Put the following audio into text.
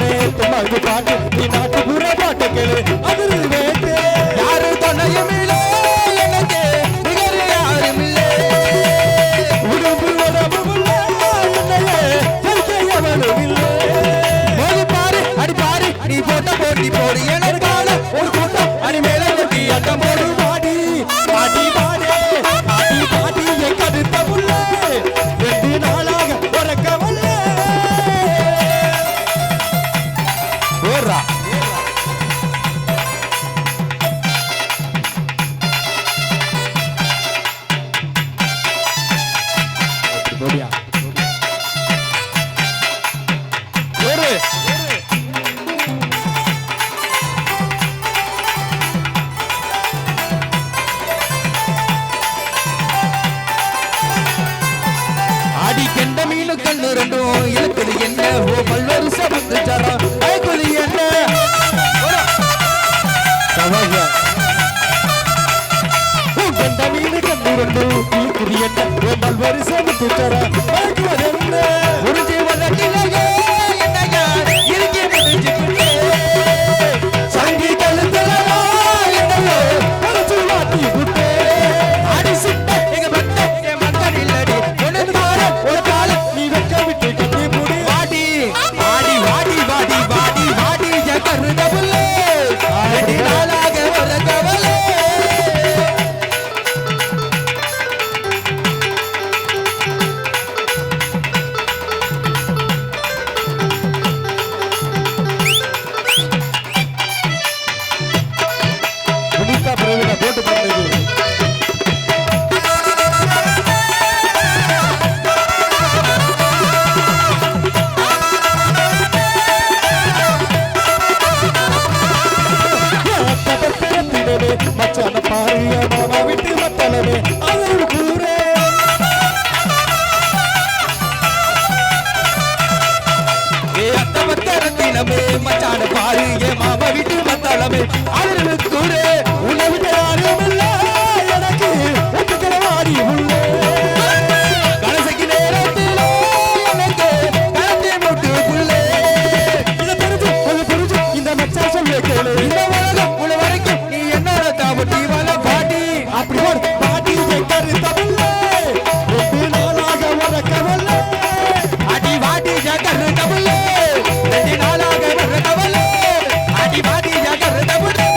தாரே தும்மாக்கு பாட்டு நீ நாட்டு புற பாட்டு கேளு அது வேட்டு யாரு தொன்னையும் இல்லை எனக்கு நிகர் யாரும் இல்லை உடம்பு உடம்பு என்னையே எவனும் இல்லை மோதி பாரு அடி பாரு நீ போட்ட போட்டி போடு எனக்கு ஒரு கூட்டம் அடி மேல கொட்டி அட்டம் போடு பாடி பாடி பாடி பாடி பாடி கருத்த புள்ள 2 நாளாக உறக்கவல்ல ஓரா போடியா ஒரு ஆடி கெண்ட மீனு கண்ணு ரெண்டும் இழுக்குது என்ன ஓ பல்வேறு சமந்து சரம் ஐக்குது என்ன கெண்ட மீனு கண்ணு ரெண்டும் இழுக்குது என்ன ஓ பல்வேறு சமந்து சரம் ஐக்குது என்ன ஒரு ஜீவனத்திலேயே என்னையா இருக்கே முடிஞ்சுக்கிட்டே சங்கி கழுத்தலவா என்னையோ பறிச்சு மாட்டி விட்டே ஆடி சிட்ட எங்க பட்ட என் மக்கள் இல்லடி ஒரு காலம் நீ வெக்க விட்டு கட்டி மூடி வாடி வாடி வாடி வாடி வாடி வாடி கருதபுல்லே 2 நாளாக உறங்கவல்லே புனிதா பிரவீனா போட்டு பண்ணது மச்சான பாரிய மாமா விட்டு மத்தளவே அது கூரே அத்தமத்தரத்தினமே மச்சான பாரிய மாமா விட்டு மத்தளவே அது கூரே உன்னை விட்டு யாரும் இல்ல எனக்கு ஒத்துக்கிற வாடி உள்ளே கணசைக்கு நேரத்தில் எனக்கு கலந்தே மூட்டு புள்ளே இதை தெரிஞ்சு இந்த மச்சா சொல்ல கேளு இந்த உலகம் உள்ள வரைக்கும் நீ என்னோட தாவட்டி வள பாட்டி அப்படி ஒரு பாட்டி கருத்த புள்ளே 2 நாளாக உறக்கவல்ல அடி வாடி கருத்த புள்ளே 2 நாளாக உறக்கவல்ல அடி வாடி கருத்த புள்ளே